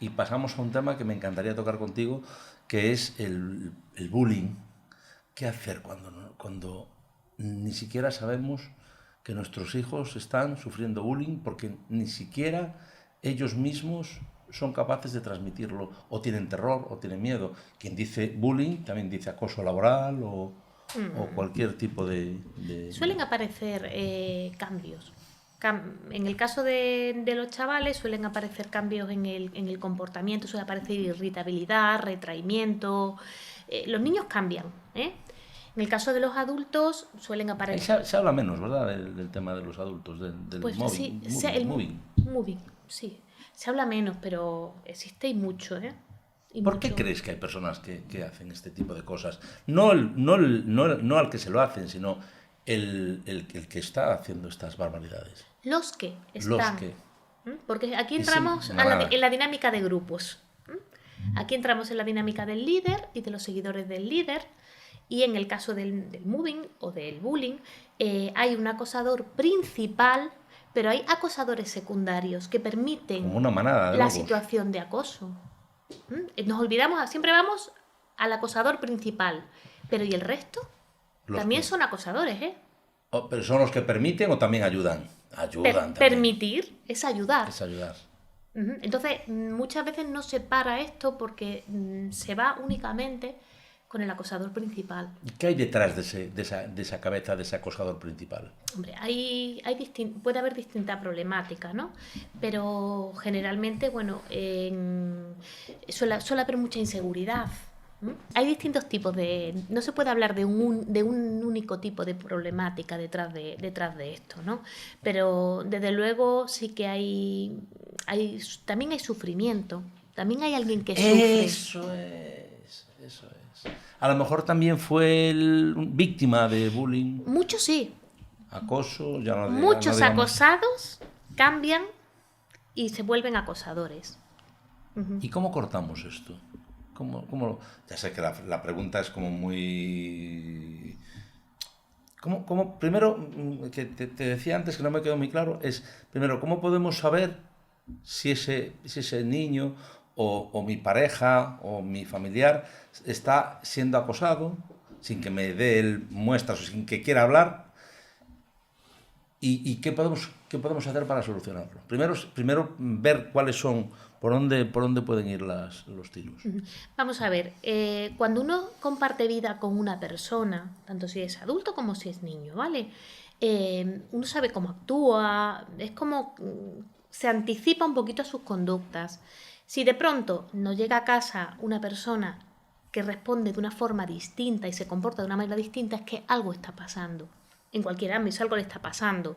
Y pasamos a un tema que me encantaría tocar contigo, que es el bullying. ¿Qué hacer cuando ni siquiera sabemos que nuestros hijos están sufriendo bullying porque ni siquiera ellos mismos son capaces de transmitirlo, o tienen terror o tienen miedo? Quien dice bullying también dice acoso laboral o cualquier tipo Suelen aparecer cambios. En el caso de los chavales suelen aparecer cambios en el comportamiento, suele aparecer irritabilidad, retraimiento. Los niños cambian, ¿eh? En el caso de los adultos suelen Ahí aparecer, se habla menos, ¿verdad? Del tema de los adultos, del pues sí, moving. moving, sí. Se habla menos, pero existe y mucho, ¿eh? Y ¿Por qué mucho. crees que hay personas que hacen este tipo de cosas? No al que se lo hacen, sino el que está haciendo estas barbaridades. Los que Los están, que... porque aquí Y sí, entramos una manera. en la dinámica de grupos. Aquí entramos en la dinámica del líder y de los seguidores del líder. Y en el caso del moving o del bullying, hay un acosador principal, pero hay acosadores secundarios que permiten Como una manada de la lobos. situación de acoso. Nos olvidamos, siempre vamos al acosador principal, pero ¿y el resto? Los También que... son acosadores, ¿eh? ¿Pero son los que permiten o también ayudan? Ayudan también. Permitir es ayudar. Es ayudar. Entonces, muchas veces no se para esto porque se va únicamente con el acosador principal. ¿Y qué hay detrás de esa cabeza de ese acosador principal? Hombre, puede haber distintas problemáticas, ¿no? Pero generalmente, bueno, suele haber mucha inseguridad. Hay distintos tipos de... No se puede hablar de un único tipo de problemática detrás de esto, ¿no? Pero desde luego sí que también hay sufrimiento. También hay alguien que sufre. Eso es, eso es. A lo mejor también fue víctima de bullying, Muchos sí. acoso, ya no Muchos digamos. acosados cambian y se vuelven acosadores. ¿Y cómo cortamos esto? Ya sé que la pregunta es como muy... primero, que te decía antes que no me quedó muy claro, es, primero, ¿cómo podemos saber si ese niño o mi pareja o mi familiar está siendo acosado sin que me dé él muestras o sin que quiera hablar? ¿Y qué podemos hacer para solucionarlo? Primero ver cuáles son, por dónde pueden ir los tiros. Vamos a ver, cuando uno comparte vida con una persona, tanto si es adulto como si es niño, ¿vale? Uno sabe cómo actúa, es como se anticipa un poquito a sus conductas. Si de pronto nos llega a casa una persona que responde de una forma distinta y se comporta de una manera distinta, es que algo está pasando. En cualquier ámbito, algo le está pasando.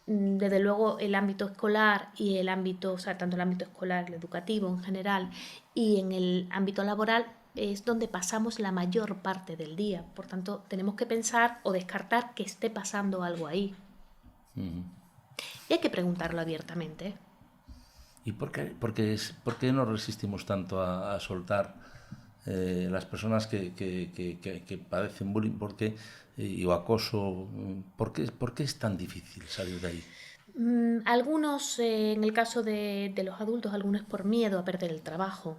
Desde luego el ámbito escolar y el ámbito, o sea, tanto el ámbito escolar, el educativo en general, y en el ámbito laboral es donde pasamos la mayor parte del día. Por tanto, tenemos que pensar o descartar que esté pasando algo ahí. Y hay que preguntarlo abiertamente. ¿Y por qué nos resistimos tanto a soltar las personas que padecen bullying o acoso? ¿Por qué es tan difícil salir de ahí? Algunos, en el caso de los adultos, algunos por miedo a perder el trabajo,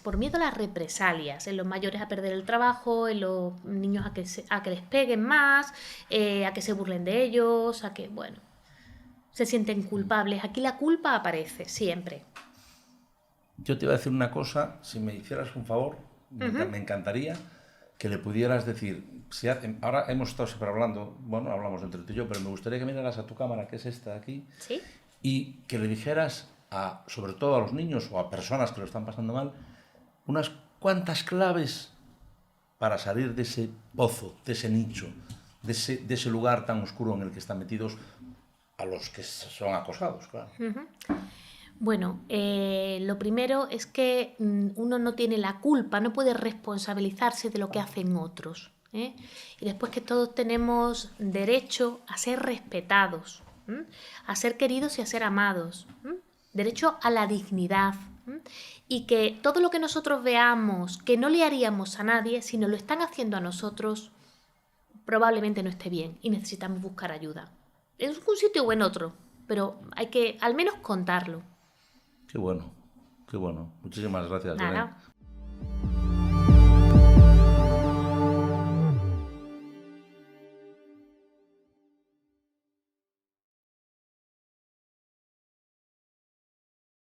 por miedo a las represalias, en los mayores a perder el trabajo, en los niños a que les peguen más, a que se burlen de ellos, a que, bueno, se sienten culpables. Aquí la culpa aparece siempre. Yo te iba a decir una cosa, si me hicieras un favor, me encantaría que le pudieras decir, ahora hemos estado siempre hablando, bueno, hablamos entre tú y yo, pero me gustaría que miraras a tu cámara, que es esta de aquí, ¿Sí? y que le dijeras, sobre todo a los niños o a personas que lo están pasando mal, unas cuantas claves para salir de ese pozo, de ese nicho, de ese lugar tan oscuro en el que están metidos a los que son acosados, claro. Bueno, lo primero es que uno no tiene la culpa, no puede responsabilizarse de lo que hacen otros, ¿eh? Y después que todos tenemos derecho a ser respetados, a ser queridos y a ser amados, derecho a la dignidad, y que todo lo que nosotros veamos que no le haríamos a nadie, si nos lo están haciendo a nosotros, probablemente no esté bien y necesitamos buscar ayuda. En un sitio o en otro, pero hay que al menos contarlo. Qué bueno, qué bueno. Muchísimas gracias, Belén. Nada.